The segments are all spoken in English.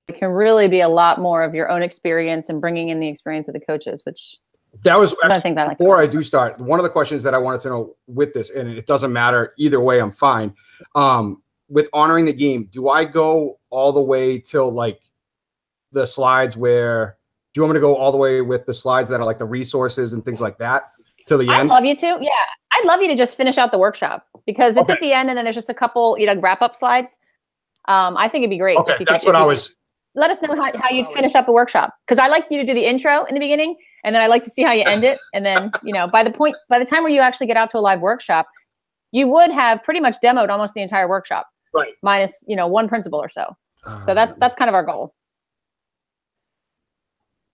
it can really be a lot more of your own experience and bringing in the experience of the coaches, which that was one of the things I like. Before I do start, one of the questions that I wanted to know with this, and it doesn't matter either way, I'm fine. With honoring the game, do I go all the way till like the slides where, do you want me to go all the way with the slides that are like the resources and things like that till the end? I'd love you to. Yeah. I'd love you to just finish out the workshop because it's at the end and then there's just a couple, wrap up slides. I think it'd be great. Okay. That's what I was. Let us know how you'd finish up a workshop. Cause I like you to do the intro in the beginning and then I like to see how you end it. And then, by the time where you actually get out to a live workshop, you would have pretty much demoed almost the entire workshop. Right. Minus, one principle or so. So that's kind of our goal.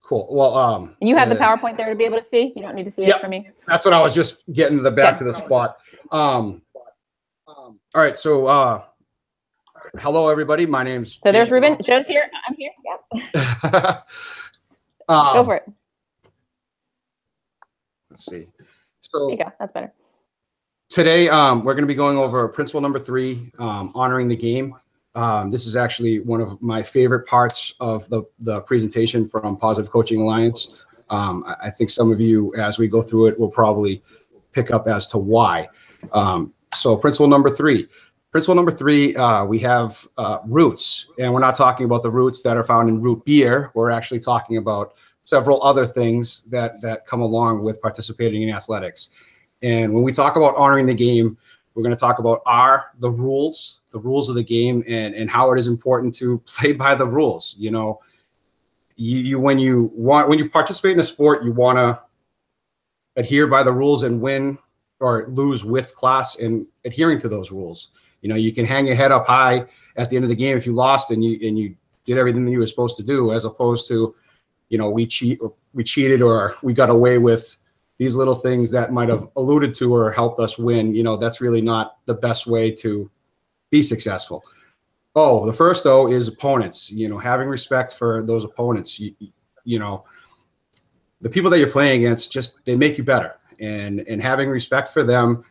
Cool. Well, and you have the PowerPoint there to be able to see. You don't need to see it from me. That's what I was just getting back to the spot. All right. So, hello everybody. My name's. So there's Ruben. Joe's here. I'm here. Yep. Go for it. Let's see. So there you go. That's better. Today, we're going to be going over principle number 3, honoring the game. This is actually one of my favorite parts of the presentation from Positive Coaching Alliance. I think some of you, as we go through it, will probably pick up as to why. So principle number 3. Principle number 3, we have roots, and we're not talking about the roots that are found in root beer. We're actually talking about several other things that come along with participating in athletics. And when we talk about honoring the game, we're going to talk about the rules of the game and how it is important to play by the rules. When you participate in a sport, you want to adhere by the rules and win or lose with class and adhering to those rules. You can hang your head up high at the end of the game if you lost and you did everything that you were supposed to do, as opposed to, we cheated or we got away with these little things that might have alluded to or helped us win. That's really not the best way to be successful. Oh, the first though is opponents, having respect for those opponents. The people that you're playing against, they make you better, and having respect for them,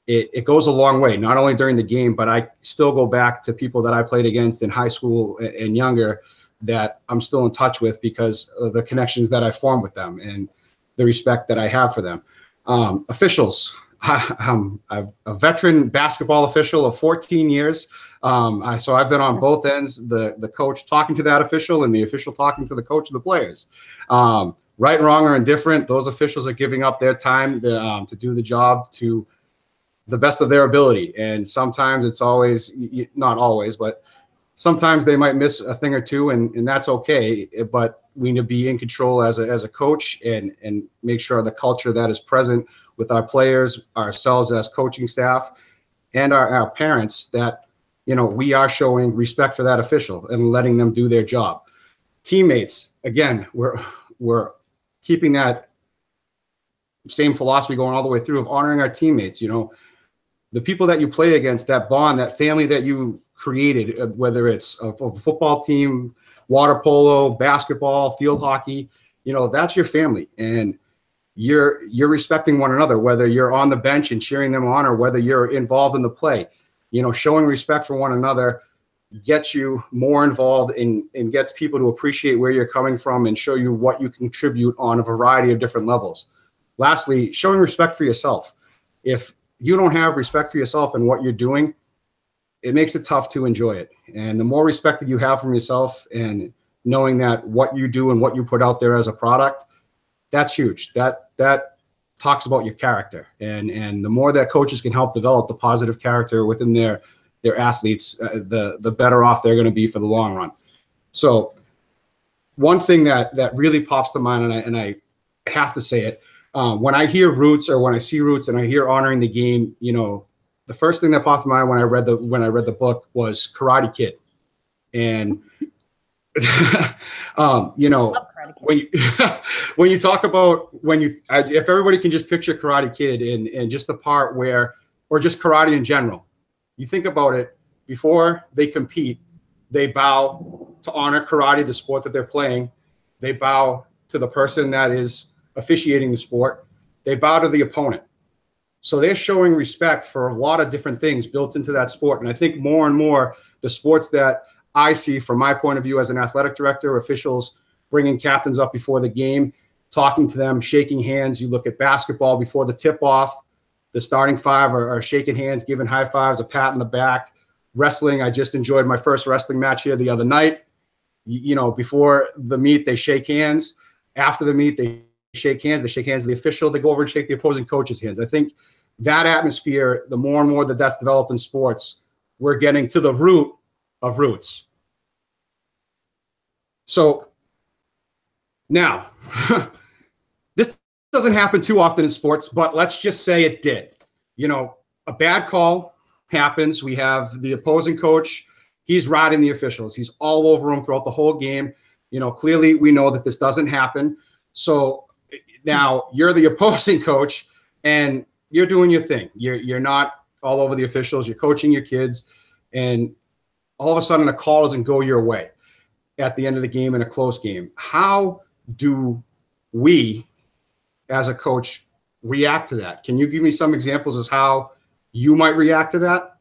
it goes a long way, not only during the game, but I still go back to people that I played against in high school and younger that I'm still in touch with because of the connections that I formed with them and the respect that I have for them. Officials. I'm a veteran basketball official of 14 years. So I've been on both ends, the coach talking to that official and the official talking to the coach of the players. Right, wrong, or indifferent, those officials are giving up their time to do the job to the best of their ability. And sometimes it's always, not always, but sometimes they might miss a thing or two, and that's okay. But we need to be in control as a coach and make sure the culture that is present with our players, ourselves as coaching staff, and our parents, that we are showing respect for that official and letting them do their job. Teammates, again, we're keeping that same philosophy going all the way through of honoring our teammates. The people that you play against, that bond, that family that you created, whether it's a football team, water polo, basketball, field hockey, that's your family, and you're respecting one another, whether you're on the bench and cheering them on or whether you're involved in the play. Showing respect for one another gets you more involved and gets people to appreciate where you're coming from and show you what you contribute on a variety of different levels. Lastly, showing respect for yourself. If you don't have respect for yourself and what you're doing, it makes it tough to enjoy it. And the more respect that you have from yourself and knowing that what you do and what you put out there as a product, that's huge. That talks about your character. And the more that coaches can help develop the positive character within their athletes, the better off they're going to be for the long run. So one thing that really pops to mind, and I have to say it, when I hear roots or when I see roots and I hear honoring the game, the first thing that popped to mind when I read the book was Karate Kid. And when you talk about if everybody can just picture Karate Kid and just the part where, or just karate in general, you think about it, before they compete, they bow to honor karate, the sport that they're playing. They bow to the person that is officiating the sport. They bow to the opponent. So they're showing respect for a lot of different things built into that sport. And I think more and more the sports that I see from my point of view as an athletic director, officials bringing captains up before the game, talking to them, shaking hands. You look at basketball before the tip-off, the starting five are shaking hands, giving high fives, a pat in the back. Wrestling, I just enjoyed my first wrestling match here the other night. You know, before the meet, they shake hands. After the meet, they shake hands. They shake hands of the official. They go over and shake the opposing coach's hands. I think that atmosphere, the more and more that that's developed in sports, we're getting to the root of roots. So now, this doesn't happen too often in sports, but let's just say it did. You know, a bad call happens. We have the opposing coach. He's riding the officials. He's all over them throughout the whole game. You know, clearly we know that this doesn't happen. So now you're the opposing coach and you're doing your thing. You're not all over the officials. You're coaching your kids, and all of a sudden a call doesn't go your way at the end of the game in a close game. How do we, as a coach, react to that? Can you give me some examples as how you might react to that?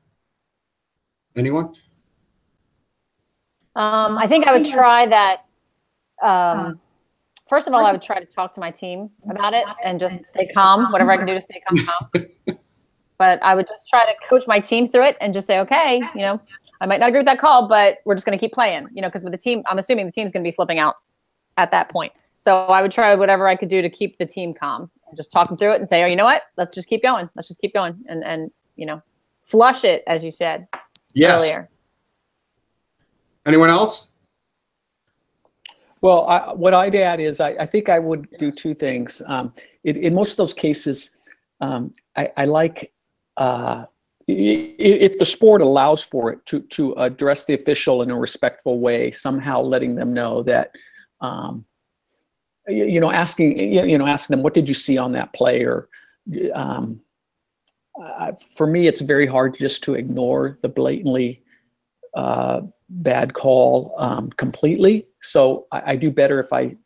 Anyone? I think I would try that. First of all, I would try to talk to my team about it and just stay calm, whatever I can do to stay calm. But I would just try to coach my team through it and just say, okay, you know, I might not agree with that call, but we're just going to keep playing, you know, because with the team, I'm assuming the team's going to be flipping out at that point. So I would try whatever I could do to keep the team calm and just talk them through it and say, oh, you know what? Let's just keep going. Let's just keep going. And you know, flush it, as you said earlier. Anyone else? Well, what I'd add is I think I would do two things. In most of those cases, I like, if the sport allows for it, to address the official in a respectful way, somehow letting them know that, asking them, what did you see on that play? Or for me, it's very hard just to ignore the blatantly bad call completely. So I do better if I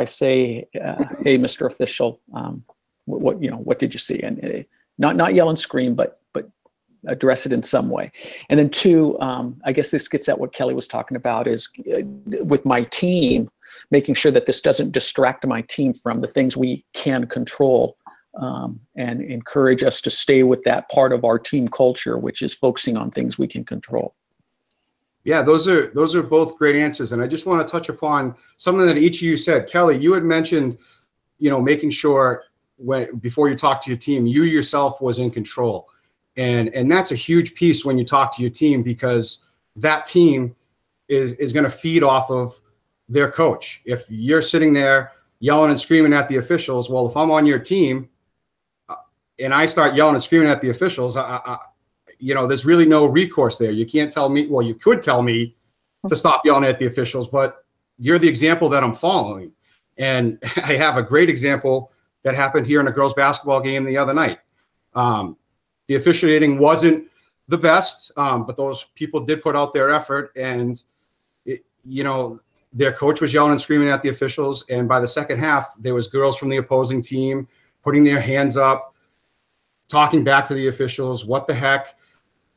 say, hey, Mr. Official, what did you see? And not yell and scream, but address it in some way. And then two, I guess this gets at what Kelly was talking about, is with my team, making sure that this doesn't distract my team from the things we can control, and encourage us to stay with that part of our team culture, which is focusing on things we can control. Yeah, those are both great answers. And I just want to touch upon something that each of you said. Kelly, you had mentioned, making sure before you talk to your team, you yourself was in control. And that's a huge piece when you talk to your team, because that team is going to feed off of their coach. If you're sitting there yelling and screaming at the officials, well, if I'm on your team and I start yelling and screaming at the officials, there's really no recourse there. You can't tell me, well, you could tell me to stop yelling at the officials, but you're the example that I'm following. And I have a great example that happened here in a girls basketball game the other night. The officiating wasn't the best, but those people did put out their effort, and their coach was yelling and screaming at the officials. And by the second half, there was girls from the opposing team putting their hands up, talking back to the officials, what the heck,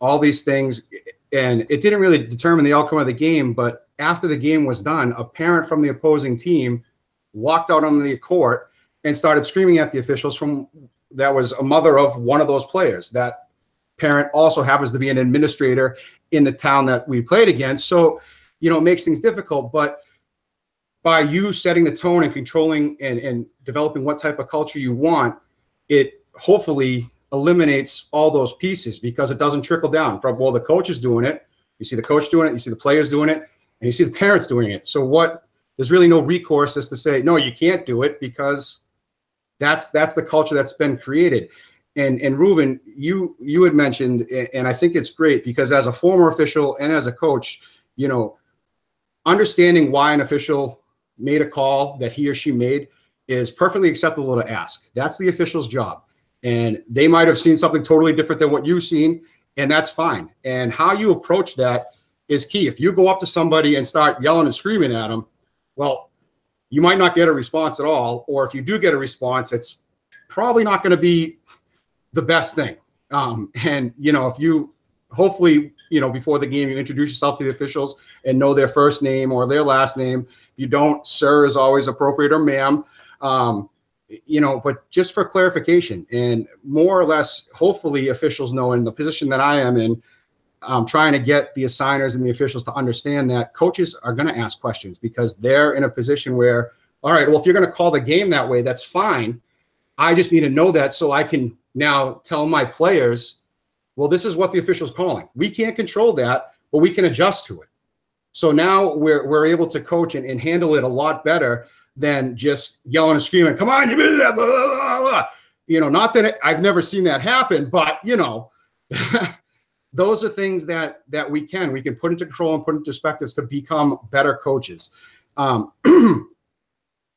all these things. And it didn't really determine the outcome of the game, but after the game was done, a parent from the opposing team walked out on the court and started screaming at the officials. That was a mother of one of those players. That parent also happens to be an administrator in the town that we played against. So, it makes things difficult, but by you setting the tone and controlling and developing what type of culture you want, it hopefully eliminates all those pieces, because it doesn't trickle down from, well, the coach is doing it. You see the coach doing it, you see the players doing it, and you see the parents doing it. So there's really no recourse as to say, no, you can't do it, because that's the culture that's been created. And Ruben, you had mentioned, and I think it's great, because as a former official and as a coach, understanding why an official made a call that he or she made is perfectly acceptable to ask. That's the official's job. And they might have seen something totally different than what you've seen, and that's fine. And how you approach that is key. If you go up to somebody and start yelling and screaming at them, well, you might not get a response at all. Or if you do get a response, it's probably not going to be the best thing. If you, hopefully before the game, you introduce yourself to the officials and know their first name or their last name. If you don't, sir is always appropriate, or ma'am. But just for clarification and more or less, hopefully officials know in the position that I am in, trying to get the assigners and the officials to understand that coaches are going to ask questions because they're in a position where, all right, well, if you're going to call the game that way, that's fine. I just need to know that so I can now tell my players, well, this is what the official's calling. We can't control that, but we can adjust to it. So now we're able to coach and handle it a lot better than just yelling and screaming, come on, you did that, blah, blah, blah. Not that I've never seen that happen, but, those are things that we can put into control and put into perspectives to become better coaches.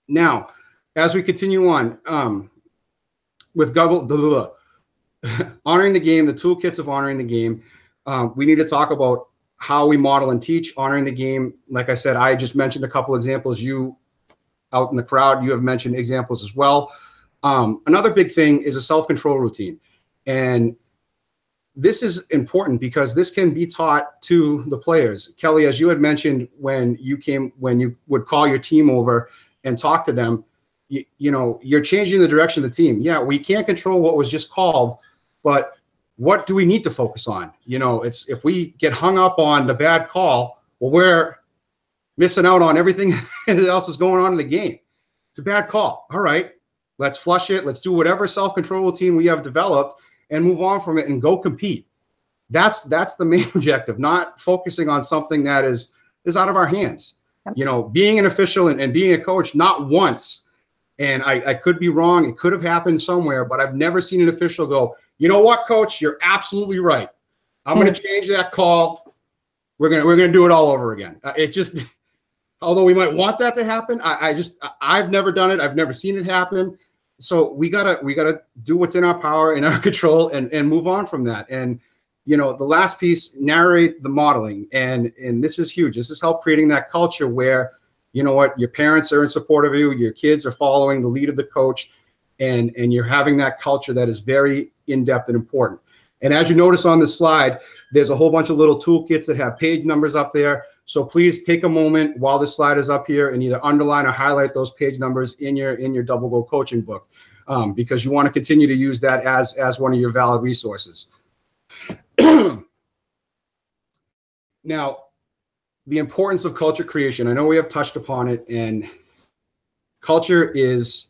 Now, as we continue on with honoring the game, the toolkits of honoring the game, we need to talk about how we model and teach honoring the game. Like I said, I just mentioned a couple examples. You out in the crowd, you have mentioned examples as well. Another big thing is a self-control routine. And this is important because this can be taught to the players. Kelly, as you had mentioned, when you would call your team over and talk to them, you're changing the direction of the team. Yeah, we can't control what was just called, but what do we need to focus on? It's if we get hung up on the bad call, well, we're missing out on everything else is going on in the game. It's a bad call. All right, let's flush it. Let's do whatever self-control routine we have developed and move on from it and go compete. That's the main objective, not focusing on something that is out of our hands. Yep. Being an official and being a coach, not once, and I could be wrong, it could have happened somewhere, but I've never seen an official go, you know what, coach, you're absolutely right. I'm going to change that call. We're going to do it all over again. Although we might want that to happen, I've never done it. I've never seen it happen. So we gotta do what's in our power, in our control, and move on from that. And the last piece, narrate the modeling, and this is huge. This is help creating that culture where your parents are in support of you, your kids are following the lead of the coach, and you're having that culture that is very in-depth and important. And as you notice on this slide, there's a whole bunch of little toolkits that have page numbers up there. So please take a moment while this slide is up here and either underline or highlight those page numbers in your Double Goal coaching book, because you want to continue to use that as one of your valid resources. Now, the importance of culture creation. I know we have touched upon it, and culture is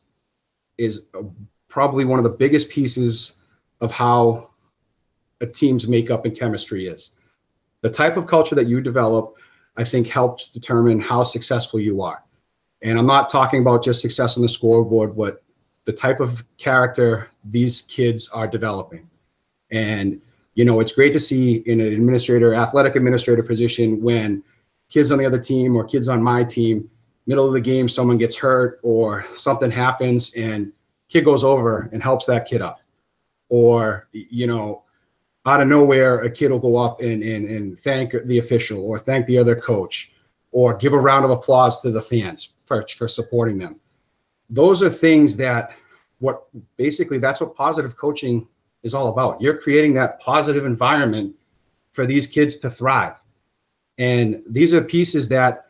probably one of the biggest pieces of how a team's makeup and chemistry is. The type of culture that you develop, I think, helps determine how successful you are. And I'm not talking about just success on the scoreboard, but the type of character these kids are developing. And, it's great to see in an athletic administrator position when kids on the other team or kids on my team, middle of the game, someone gets hurt or something happens and kid goes over and helps that kid up. Or, out of nowhere, a kid will go up and thank the official or thank the other coach or give a round of applause to the fans for supporting them. Those are things that's what positive coaching is all about. You're creating that positive environment for these kids to thrive. And these are pieces that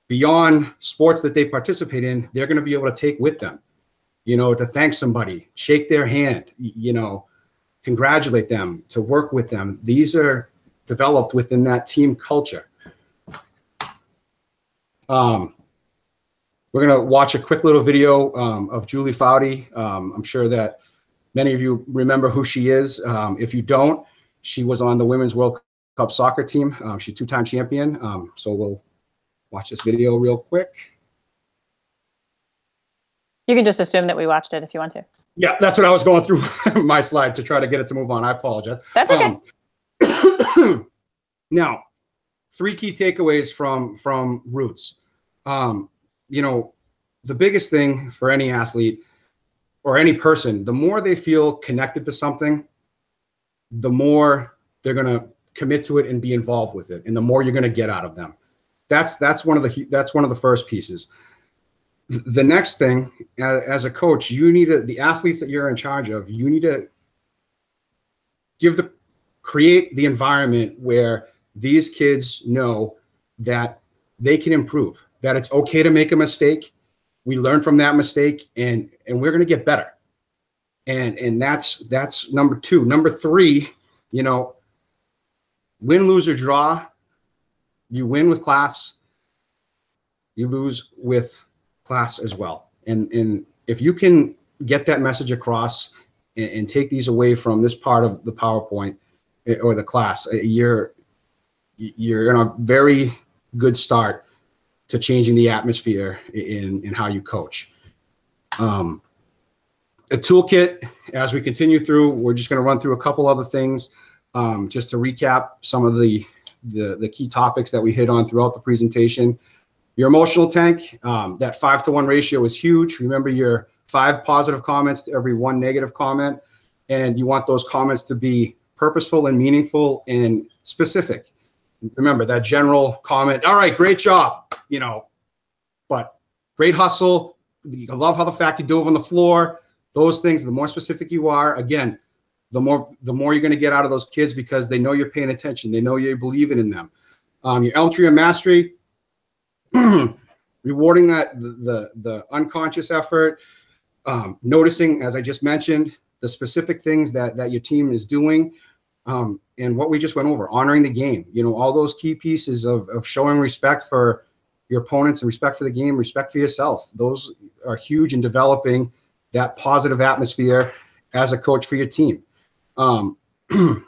beyond sports that they participate in, they're going to be able to take with them, to thank somebody, shake their hand, congratulate them, to work with them. These are developed within that team culture. We're going to watch a quick little video of Julie Foudy. I'm sure that many of you remember who she is. If you don't, she was on the Women's World Cup soccer team. She's a two-time champion. So we'll watch this video real quick. You can just assume that we watched it if you want to. Yeah, that's what I was going through my slide to try to get it to move on. I apologize. That's okay. Now, 3 key takeaways from Roots. The biggest thing for any athlete or any person, the more they feel connected to something, the more they're going to commit to it and be involved with it, and the more you're going to get out of them. That's one of the first pieces. The next thing, as a coach, the athletes that you're in charge of, you need to create the environment where these kids know that they can improve, that it's okay to make a mistake. We learn from that mistake, and we're going to get better. And that's number two. Number three, you know, win, lose, or draw. You win with class, you lose with class as well. And if you can get that message across and take these away from this part of the PowerPoint or the class, you're in a very good start to changing the atmosphere in how you coach. A toolkit, as we continue through, we're just going to run through a couple other things just to recap some of the key topics that we hit on throughout the presentation. Your emotional tank, that 5-to-1 ratio is huge. Remember your 5 positive comments to every 1 negative comment, and you want those comments to be purposeful and meaningful and specific. Remember that general comment, all right, great job, you know, but great hustle. I love how the fact you dove on the floor. Those things, the more specific you are, again, the more you're going to get out of those kids because they know you're paying attention. They know you're believing in them. Your Elm Tree of Mastery, rewarding that the unconscious effort, noticing, as I just mentioned, the specific things that your team is doing, and what we just went over, honoring the game. You know, all those key pieces of showing respect for your opponents and respect for the game, respect for yourself. Those are huge in developing that positive atmosphere as a coach for your team. The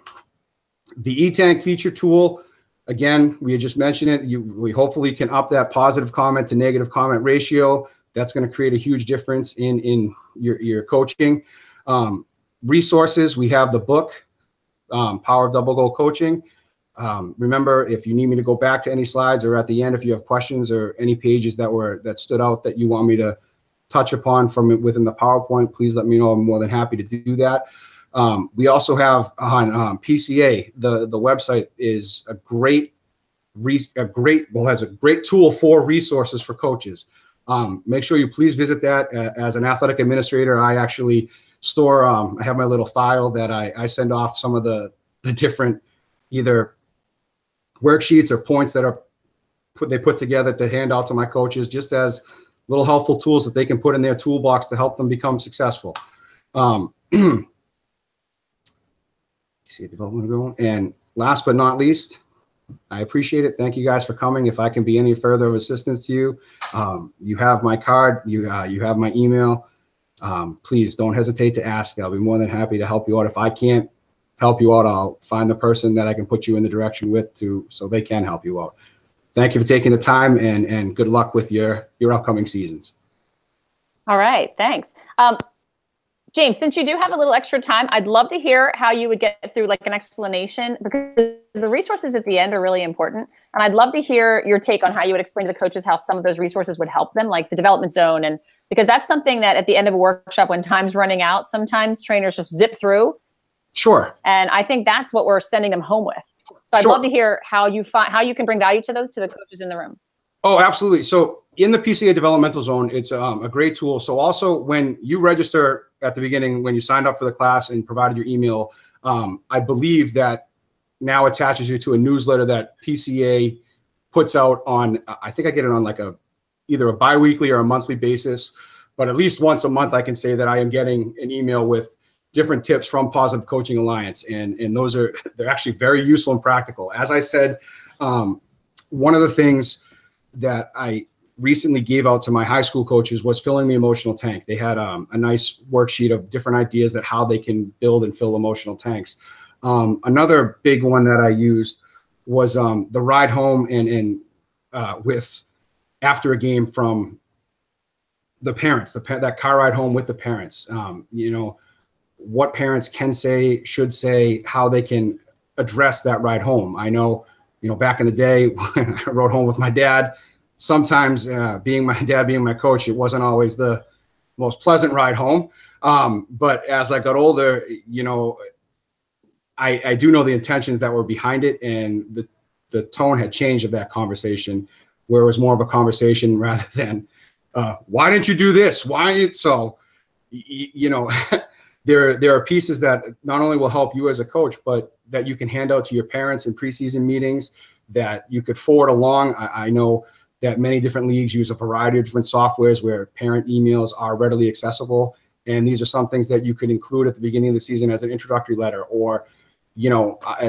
E-Tank feature tool, again, we had just mentioned it. We hopefully can up that positive comment to negative comment ratio. That's going to create a huge difference in your coaching. Resources, we have the book, Power of Double Goal Coaching. Remember, if you need me to go back to any slides or at the end, if you have questions or any pages that stood out that you want me to touch upon from within the PowerPoint, please let me know. I'm more than happy to do that. We also have on PCA, the website is has a great tool for resources for coaches. Make sure you please visit that. As an athletic administrator, I actually store, I have my little file that I send off some of the different either worksheets or points that they put together to hand out to my coaches, just as little helpful tools that they can put in their toolbox to help them become successful. See development going. And last but not least, I appreciate it. Thank you guys for coming. If I can be any further of assistance to you, you have my card, you have my email. Please don't hesitate to ask. I'll be more than happy to help you out. If I can't help you out, I'll find the person that I can put you in the direction with so they can help you out. Thank you for taking the time, and good luck with your upcoming seasons. All right, thanks. James, since you do have a little extra time, I'd love to hear how you would get through like an explanation, because the resources at the end are really important. And I'd love to hear your take on how you would explain to the coaches how some of those resources would help them, like the development zone. And because that's something that at the end of a workshop, when time's running out, sometimes trainers just zip through. Sure. And I think that's what we're sending them home with. So I'd love to hear how you can bring value to those, to the coaches in the room. Oh, absolutely. So in the PCA developmental zone, it's a great tool. So also when you register at the beginning, when you signed up for the class and provided your email, I believe that now attaches you to a newsletter that PCA puts out on, I think I get it on like either a biweekly or a monthly basis, but at least once a month, I can say that I am getting an email with different tips from Positive Coaching Alliance. And they're actually very useful and practical. As I said, one of the things that I recently gave out to my high school coaches was filling the emotional tank. They had a nice worksheet of different ideas that how they can build and fill emotional tanks. Another big one that I used was the ride home and with after a game from the parents, that car ride home with the parents. You know, what parents can say, should say, how they can address that ride home. I know, you know, back in the day when I rode home with my dad, sometimes being my dad, being my coach, it wasn't always the most pleasant ride home. But as I got older, you know, I do know the intentions that were behind it, and the tone had changed of that conversation, where it was more of a conversation rather than, why didn't you do this? Why? So, you know, there are pieces that not only will help you as a coach, but that you can hand out to your parents in preseason meetings that you could forward along. I know that many different leagues use a variety of different softwares where parent emails are readily accessible. And these are some things that you could include at the beginning of the season as an introductory letter, or,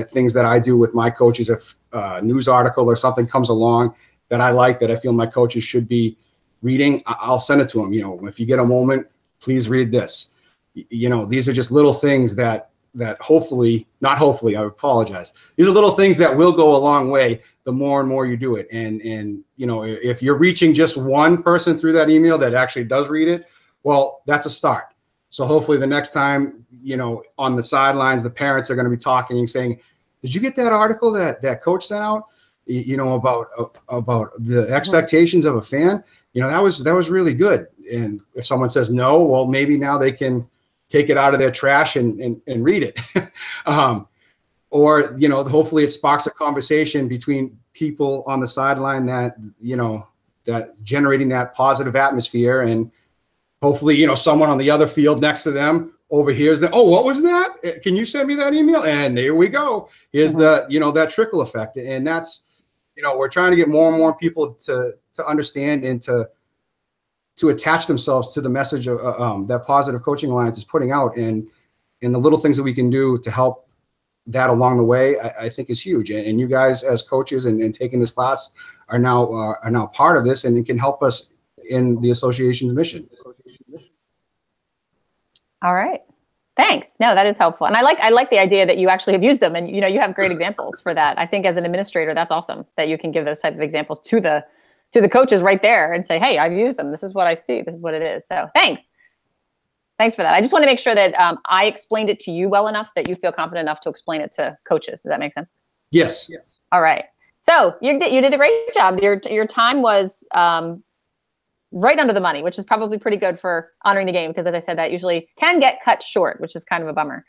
things that I do with my coaches. If a news article or something comes along that I like, that I feel my coaches should be reading, I'll send it to them. If you get a moment, please read this. These are just little things that hopefully, not hopefully, I apologize. These are little things that will go a long way the more and more you do it. And if you're reaching just one person through that email that actually does read it, well, that's a start. So hopefully the next time, on the sidelines, the parents are going to be talking and saying, did you get that article that coach sent out, about the expectations of a fan? That was really good. And if someone says no, well, maybe now they can take it out of their trash and read it. Or, hopefully it sparks a conversation between people on the sideline that generating that positive atmosphere. And hopefully, someone on the other field next to them overhears that. Oh, what was that? Can you send me that email? And here we go. Here's that trickle effect. And that's, we're trying to get more and more people to understand and to attach themselves to the message of that Positive Coaching Alliance is putting out, and the little things that we can do to help that along the way, I think is huge. And you guys as coaches and taking this class are now part of this, and it can help us in the association's mission. All right. Thanks. No, that is helpful. And I like the idea that you actually have used them, and you have great examples for that. I think as an administrator, that's awesome that you can give those type of examples to the coaches right there and say, hey, I've used them. This is what I see. This is what it is. So thanks. Thanks for that. I just want to make sure that I explained it to you well enough that you feel confident enough to explain it to coaches. Does that make sense? Yes. All right. So you did a great job. Your time was right under the money, which is probably pretty good for honoring the game, because as I said, that usually can get cut short, which is kind of a bummer.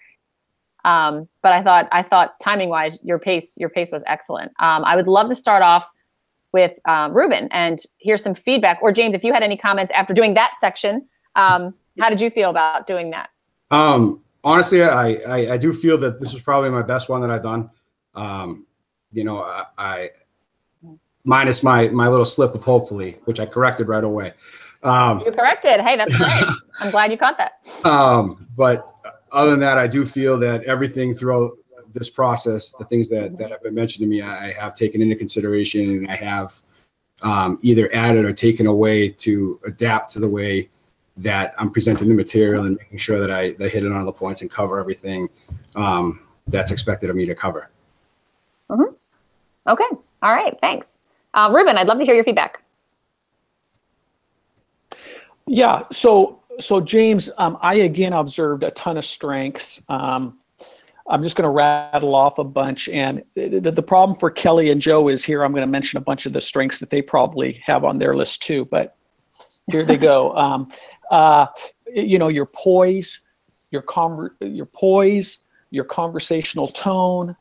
But I thought timing wise, your pace was excellent. I would love to start off with Ruben and hear some feedback, or James, if you had any comments after doing that section. How did you feel about doing that? Honestly, I do feel that this was probably my best one that I've done. I minus my little slip of hopefully, which I corrected right away. You corrected. Hey, that's great. I'm glad you caught that. But other than that, I do feel that everything throughout this process, the things that have been mentioned to me, I have taken into consideration, and I have either added or taken away to adapt to the way that I'm presenting the material and making sure that I hit it on all the points and cover everything that's expected of me to cover. Mm-hmm. Okay. All right. Thanks. Ruben, I'd love to hear your feedback. Yeah. So James, I again observed a ton of strengths. I'm just going to rattle off a bunch. And the problem for Kelly and Joe is here, I'm going to mention a bunch of the strengths that they probably have on their list too, but here they go. Your poise, your conversational tone.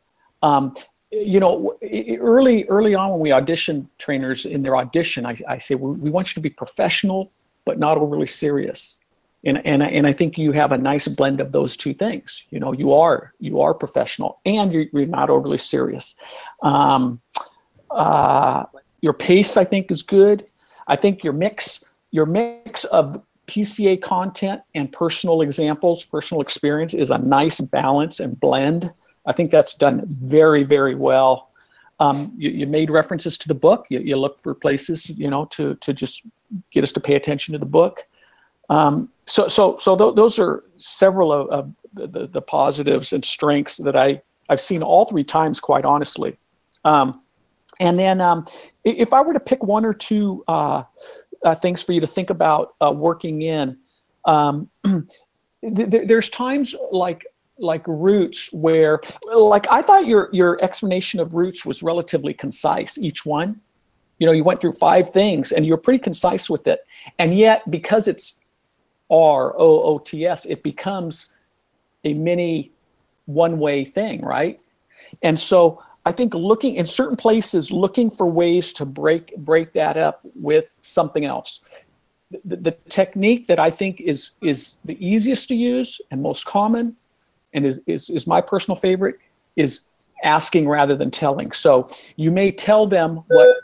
Early on when we audition trainers in their audition, I say, we want you to be professional, but not overly serious. And I think you have a nice blend of those two things. You are professional and you're not overly serious. Your pace, I think, is good. I think your mix of PCA content and personal examples, personal experience is a nice balance and blend. I think that's done very, very well. You made references to the book. You look for places, to just get us to pay attention to the book. So those are several of the positives and strengths that I've seen all three times, quite honestly. And then if I were to pick one or two things for you to think about working in, there's times like Roots where, I thought your explanation of Roots was relatively concise, each one. You went through 5 things and you're pretty concise with it. And yet, because it's ROOTS, it becomes a mini one-way thing, right? And so I think looking in certain places, looking for ways to break that up with something else. the technique that I think is the easiest to use and most common, and is my personal favorite, is asking rather than telling. So you may tell them what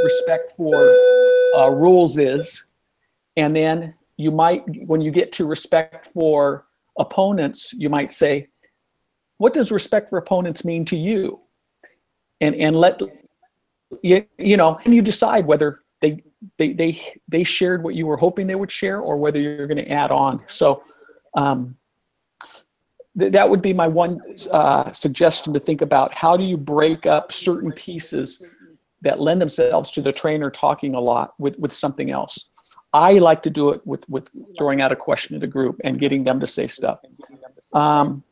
respect for rules is, and then you might, when you get to respect for opponents, you might say, what does respect for opponents mean to you? And let you know, and you decide whether they shared what you were hoping they would share, or whether you're going to add on. So that would be my one suggestion to think about. How do you break up certain pieces that lend themselves to the trainer talking a lot with something else? I like to do it with throwing out a question to the group and getting them to say stuff. And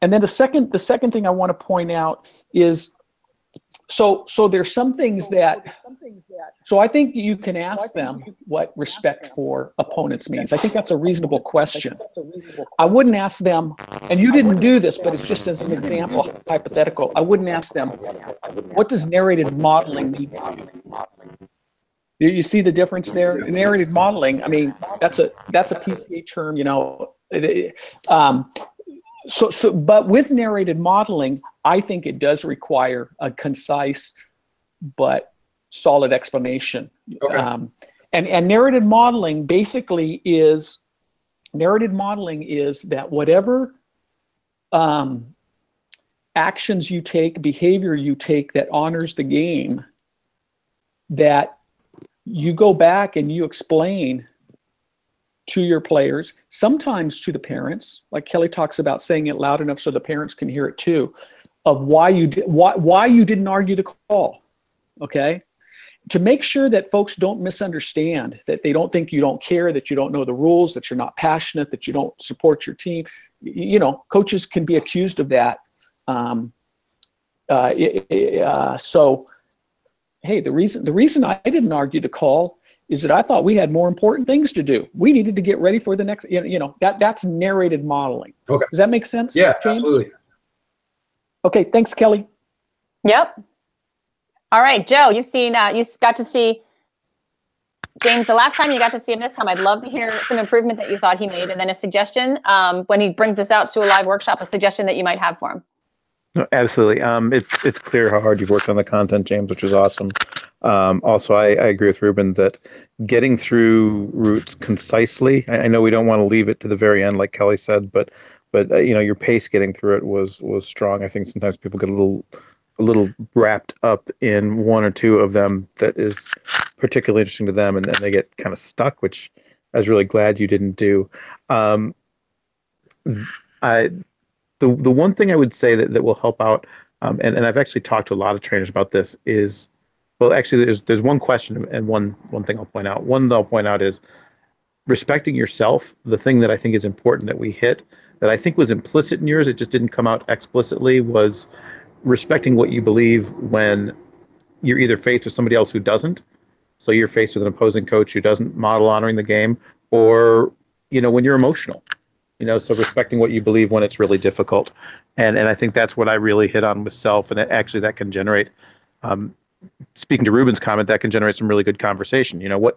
then the second thing I want to point out is, so there's some things that, so I think you can ask them what respect for opponents means. I think that's a reasonable question. I wouldn't ask them, and you didn't do this, but it's just as an example, hypothetical. I wouldn't ask them, what does narrated modeling mean to you? You see the difference there? Narrated modeling, I mean, that's a PCA term, you know. But with narrated modeling, I think it does require a concise but solid explanation. Okay. And narrated modeling basically is, that whatever actions you take, behavior you take that honors the game, that you go back and you explain to your players, sometimes to the parents, like Kelly talks about, saying it loud enough so the parents can hear it too, of why you didn't argue the call, okay? To make sure that folks don't misunderstand, that they don't think you don't care, that you don't know the rules, that you're not passionate, that you don't support your team. You know, coaches can be accused of that. So, hey, the reason I didn't argue the call is that I thought we had more important things to do. We needed to get ready for the next, you know, that's narrated modeling. Okay. Does that make sense? Yeah, James? absolutely. Okay, thanks, Kelly. Yep. All right, Joe, you got to see James the last time. You got to see him this time. I'd love to hear some improvement that you thought he made, and then a suggestion when he brings this out to a live workshop, a suggestion that you might have for him. No, absolutely. It's clear how hard you've worked on the content, James, which is awesome. Also, I agree with Ruben that getting through routes concisely, I know we don't want to leave it to the very end, like Kelly said, but you know, your pace getting through it was strong. I think sometimes people get a little wrapped up in one or two of them that is particularly interesting to them, and then they get kind of stuck, which I was really glad you didn't do. The one thing I would say that will help out, and I've actually talked to a lot of trainers about this, is, well, actually there's one question and one thing I'll point out. One that I'll point out is respecting yourself. The thing that I think is important that we hit, that I think was implicit in yours, it just didn't come out explicitly, was respecting what you believe when you're either faced with somebody else who doesn't. So you're faced with an opposing coach who doesn't model honoring the game, or, you know, when you're emotional. You know, so respecting what you believe when it's really difficult. And I think that's what I really hit on with self. And actually that can generate, speaking to Ruben's comment, that can generate some really good conversation. You know,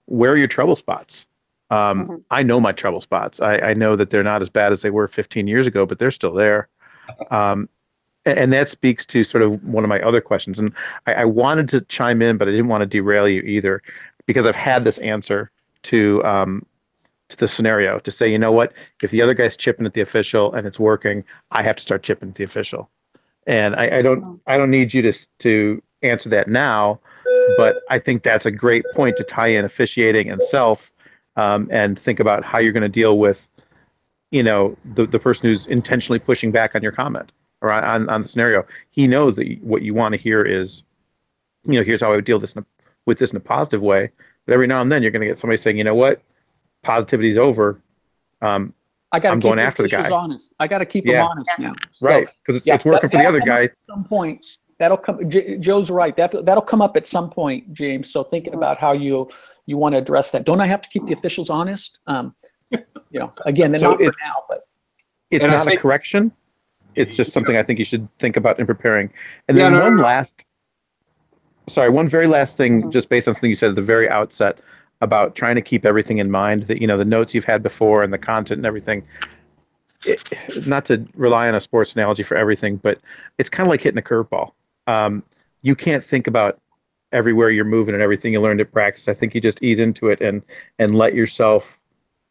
where are your trouble spots? I know my trouble spots. I know that they're not as bad as they were 15 years ago, but they're still there. And that speaks to sort of one of my other questions. And I wanted to chime in, but I didn't want to derail you either, because I've had this answer to the scenario, to say, you know what, if the other guy's chipping at the official and it's working, I have to start chipping at the official. And I don't need you to answer that now, but I think that's a great point to tie in officiating and self, and think about how you're going to deal with, you know, the person who's intentionally pushing back on your comment or on the scenario. He knows that what you want to hear is, you know, here's how I would deal with this in a positive way. But every now and then you're going to get somebody saying, you know what, positivity's over. I'm going after the guy. Honest. I got to keep them honest now. So, right, because it's working for the other guy. At some point, that'll come. Joe's right. That'll come up at some point, James. So thinking about how you want to address that. Don't I have to keep the officials honest? You know, again, they're not for now, but it's not a correction. It's just something I think you should think about in preparing. And then one very last thing, just based on something you said at the very outset. about trying to keep everything in mind, that, the notes you've had before and the content and everything. Not to rely on a sports analogy for everything, but it's kind of like hitting a curveball. You can't think about everywhere you're moving and everything you learned at practice. I think you just ease into it and let yourself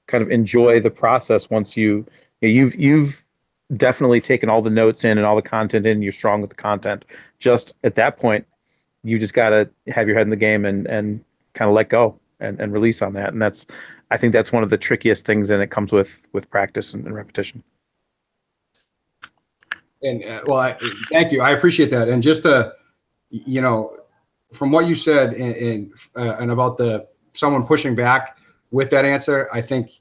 kind of enjoy the process. Once you've definitely taken all the notes in and all the content in, you're strong with the content. Just at that point, you just got to have your head in the game and kind of let go and release on that. And I think that's one of the trickiest things, and it comes with practice and repetition. And thank you. I appreciate that. And just to, from what you said and about someone pushing back with that answer, I think,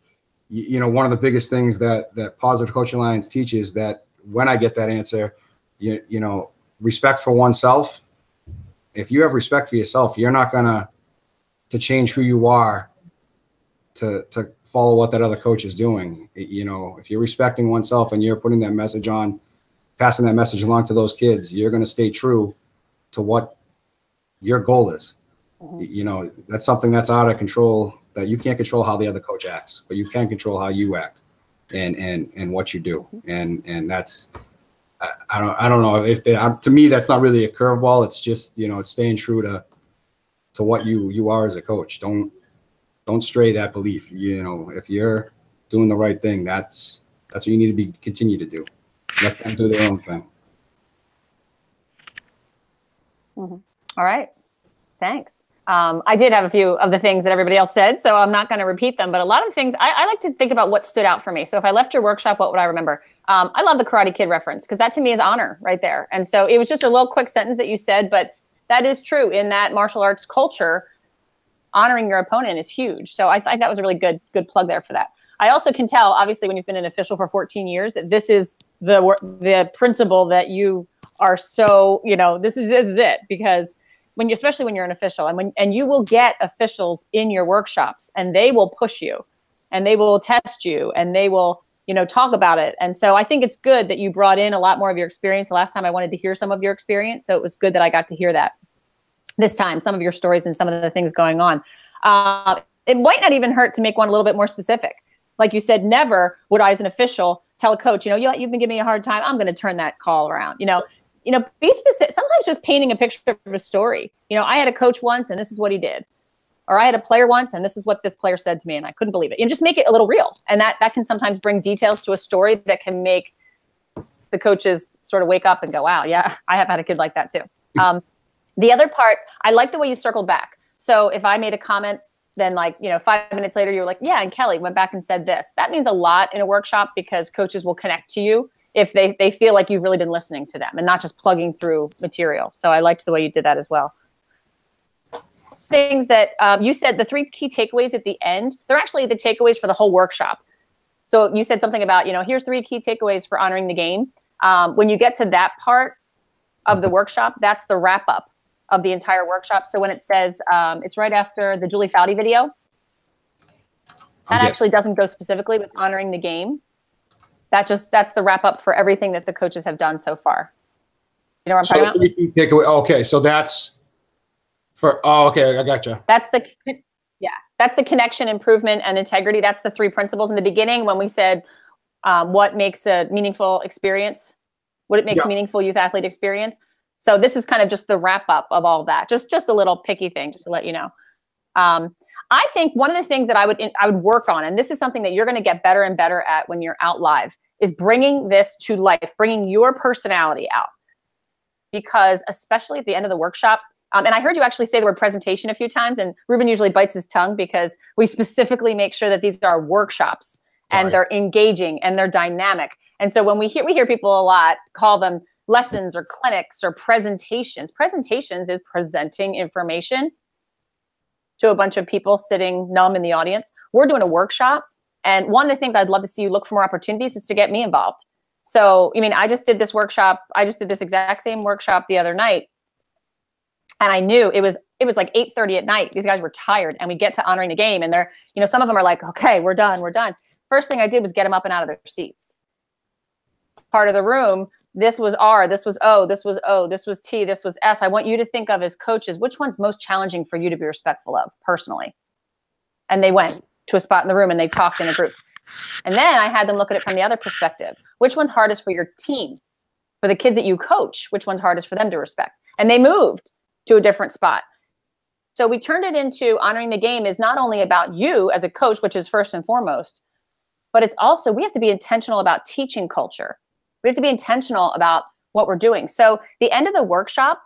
one of the biggest things that Positive Coaching Alliance teaches, that when I get that answer, respect for oneself. If you have respect for yourself, you're not gonna to change who you are to follow what that other coach is doing. If you're respecting oneself and you're putting that message on, passing that message along to those kids, you're going to stay true to what your goal is. Mm-hmm. That's something that's out of control, that you can't control how the other coach acts, but you can control how you act and what you do. And that's, I don't know if to me, that's not really a curveball. It's just, it's staying true to what you are as a coach. Don't stray that belief. If you're doing the right thing, that's what you need to continue to do. Let them do their own thing. Mm-hmm. All right. Thanks. I did have a few of the things that everybody else said, so I'm not going to repeat them. But a lot of things, I like to think about what stood out for me. So if I left your workshop, what would I remember? I love the Karate Kid reference, because that to me is honor right there. And so it was just a little quick sentence that you said, but that is true. In that martial arts culture, honoring your opponent is huge. So I thought that was a really good plug there for that. I also can tell, obviously, when you've been an official for 14 years, that this is the principle that you are so, this is it. Because especially when you're an official, and you will get officials in your workshops, and they will push you, and they will test you, and they will, talk about it. And so I think it's good that you brought in a lot more of your experience. The last time I wanted to hear some of your experience, so it was good that I got to hear that this time, some of your stories and some of the things going on. It might not even hurt to make one a little bit more specific. Like you said, never would I, as an official, tell a coach, you've been giving me a hard time, I'm going to turn that call around. Be specific. Sometimes just painting a picture of a story. I had a coach once, and this is what he did. Or I had a player once, and this is what this player said to me, and I couldn't believe it. Just make it a little real. And that can sometimes bring details to a story that can make the coaches sort of wake up and go, wow, yeah, I have had a kid like that too. The other part, I like the way you circled back. So if I made a comment, then 5 minutes later, you were like, yeah, and Kelly went back and said this. That means a lot in a workshop, because coaches will connect to you if they feel like you've really been listening to them and not just plugging through material. So I liked the way you did that as well. Things that you said, the 3 key takeaways at the end, they're actually the takeaways for the whole workshop. So you said something about, here's 3 key takeaways for honoring the game. When you get to that part of the workshop, that's the wrap up of the entire workshop. So when it says, it's right after the Julie Foudy video, that actually doesn't go specifically with honoring the game. That's the wrap up for everything that the coaches have done so far. You know what I'm talking about? Takeaway. Okay, so that's for. Oh, okay, I gotcha. That's the connection, improvement, and integrity. That's the 3 principles in the beginning when we said what makes a meaningful experience, what it makes a meaningful youth athlete experience. So this is kind of just the wrap up of all that. Just a little picky thing, just to let you know. I think one of the things that I would work on, and this is something that you're going to get better and better at when you're out live, is bringing this to life, bringing your personality out. Because especially at the end of the workshop, and I heard you actually say the word presentation a few times, and Ruben usually bites his tongue because we specifically make sure that these are workshops and they're engaging and they're dynamic. And so when we hear people a lot call them lessons or clinics or presentations. Presentations is presenting information to a bunch of people sitting numb in the audience. We're doing a workshop. And one of the things I'd love to see you look for more opportunities is to get me involved. So, I just did this workshop. I just did this exact same workshop the other night. And I knew it was like 8:30 at night. These guys were tired, and we get to honoring the game. And they're, some of them are like, okay, we're done. First thing I did was get them up and out of their seats. Part of the room, this was R, this was O, this was O, this was T, this was S. I want you to think of as coaches, which one's most challenging for you to be respectful of personally? And they went to a spot in the room and they talked in a group. And then I had them look at it from the other perspective. Which one's hardest for your team? For the kids that you coach, which one's hardest for them to respect? And they moved to a different spot. So we turned it into honoring the game is not only about you as a coach, which is first and foremost, but it's also, we have to be intentional about teaching culture. We have to be intentional about what we're doing. So the end of the workshop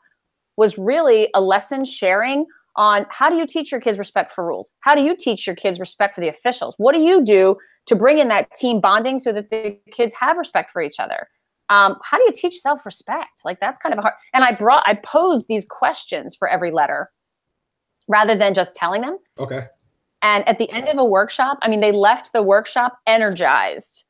was really a lesson sharing on how do you teach your kids respect for rules? How do you teach your kids respect for the officials? What do you do to bring in that team bonding so that the kids have respect for each other? How do you teach self-respect? Like that's kind of a hard, and I posed these questions for every letter rather than just telling them. Okay. And at the end of a workshop, I mean, they left the workshop energized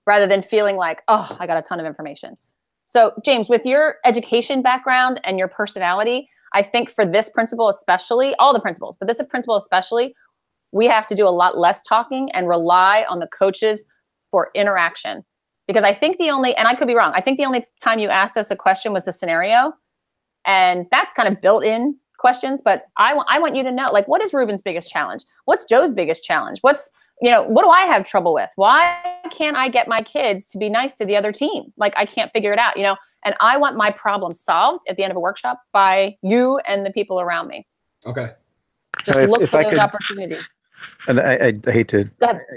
rather than feeling like, oh, I got a ton of information. So James, with your education background and your personality, I think for this principle especially, all the principles, but this principle especially, we have to do a lot less talking and rely on the coaches for interaction. Because I think the only, and I could be wrong, I think the only time you asked us a question was the scenario. And that's kind of built in questions, but I want you to know, like, what is Ruben's biggest challenge? What's Joe's biggest challenge? What's, what do I have trouble with? Why can't I get my kids to be nice to the other team? Like, I can't figure it out, and I want my problem solved at the end of a workshop by you and the people around me. Okay. Just look for those opportunities. And I hate to,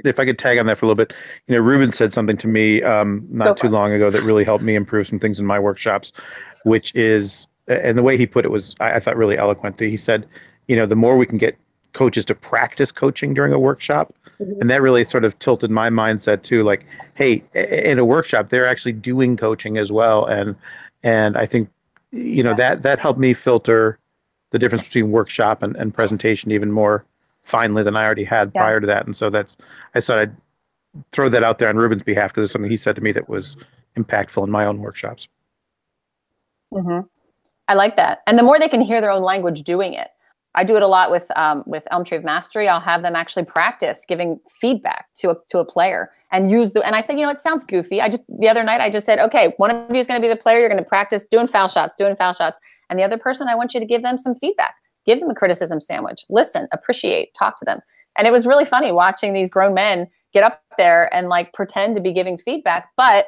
if I could tag on that for a little bit, Ruben said something to me not too long ago that really helped me improve some things in my workshops, which is, and the way he put it was, I thought really eloquent. He said, the more we can get coaches to practice coaching during a workshop, and that really sort of tilted my mindset too, like, hey, in a workshop, they're actually doing coaching as well. And I think, that helped me filter the difference between workshop and presentation even more finely than I already had prior to that. And so I thought I'd throw that out there on Ruben's behalf because it's something he said to me that was impactful in my own workshops. Mm-hmm. I like that. And the more they can hear their own language doing it. I do it a lot with Elm Tree of Mastery. I'll have them actually practice giving feedback to a player and and I said, it sounds goofy. The other night I just said, okay, one of you is going to be the player. You're going to practice doing foul shots. And the other person, I want you to give them some feedback. Give them a criticism sandwich. Listen, appreciate, talk to them. And it was really funny watching these grown men get up there and like pretend to be giving feedback. And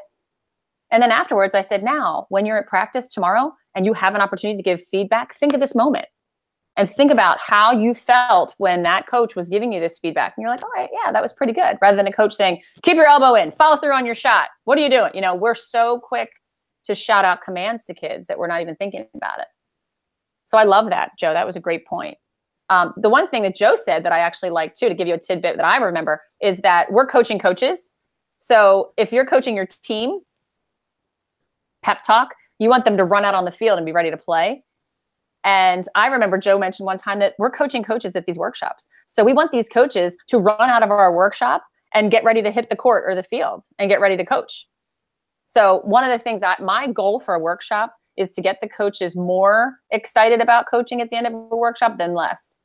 then afterwards I said, now, when you're at practice tomorrow and you have an opportunity to give feedback, think of this moment and think about how you felt when that coach was giving you this feedback. And you're like, all right, yeah, that was pretty good. Rather than a coach saying, keep your elbow in, follow through on your shot. What are you doing? We're so quick to shout out commands to kids that we're not even thinking about it. So I love that, Joe. That was a great point. The one thing that Joe said that I actually like too, to give you a tidbit that I remember, is that we're coaching coaches. So if you're coaching your team, pep talk, you want them to run out on the field and be ready to play. And I remember Joe mentioned one time that we're coaching coaches at these workshops. So we want these coaches to run out of our workshop and get ready to hit the court or the field and get ready to coach. So one of the things my goal for a workshop is to get the coaches more excited about coaching at the end of a workshop than less.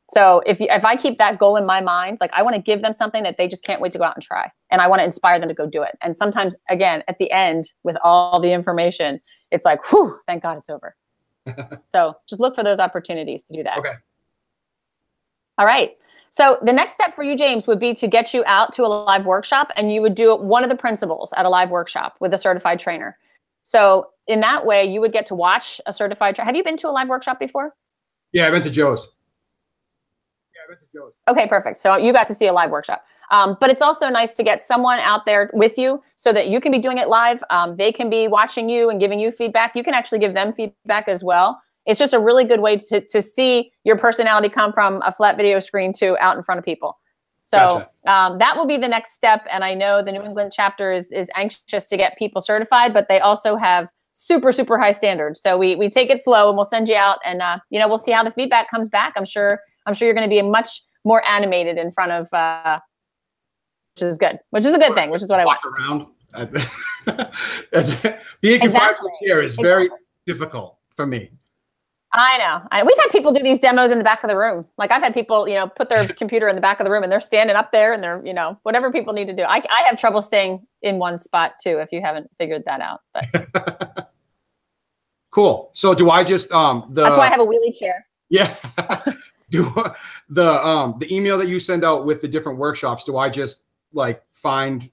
So if I keep that goal in my mind, like I want to give them something that they just can't wait to go out and try. And I want to inspire them to go do it. And sometimes, again, at the end with all the information, it's like, whew, thank God it's over. So just look for those opportunities to do that. Okay. All right. So the next step for you, James, would be to get you out to a live workshop, and you would do one of the principles at a live workshop with a certified trainer. So in that way, you would get to watch a certified trainer. Have you been to a live workshop before? Yeah, I've been to Joe's. Okay, perfect. So you got to see a live workshop. But it's also nice to get someone out there with you so that you can be doing it live. They can be watching you and giving you feedback. You can actually give them feedback as well. It's just a really good way to see your personality come from a flat video screen to out in front of people. So gotcha. That will be the next step. And I know the New England chapter is anxious to get people certified, but they also have super, super high standards. So we take it slow and we'll send you out and, we'll see how the feedback comes back. I'm sure you're going to be much more animated in front of, which is good, which is a good thing, which is what I want. Around. Being confined to a chair is very difficult for me. I know. We've had people do these demos in the back of the room. Like I've had people, put their computer in the back of the room and they're standing up there and they're, whatever people need to do. I have trouble staying in one spot too, if you haven't figured that out. But. Cool. So do I just, that's why I have a wheelie chair. Yeah. do the email that you send out with the different workshops, do I just like find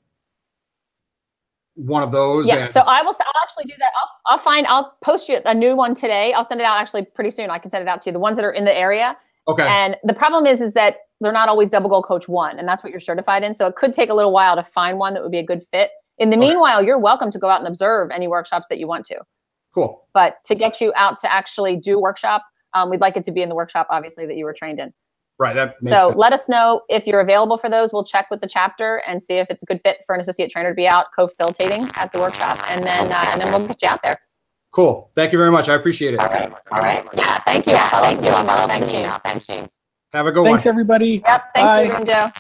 one of those? Yeah, so I'll actually do that. I'll post you a new one today. I'll send it out actually pretty soon. I can send it out to you, the ones that are in the area. Okay. And the problem is that they're not always double goal coach 1, and that's what you're certified in. So it could take a little while to find one that would be a good fit. In the meanwhile, you're welcome to go out and observe any workshops that you want to. Cool. But to get you out to actually do a workshop, we'd like it to be in the workshop, obviously, that you were trained in. Right. That makes so sense. Let us know if you're available for those. We'll check with the chapter and see if it's a good fit for an associate trainer to be out co-facilitating at the workshop, and then we'll get you out there. Cool. Thank you very much. I appreciate it. All right. Yeah. Thank you. Thank you. Thanks, James. Have a good one. Thanks, everybody. Yep. Thanks Bye. for doing, Joe.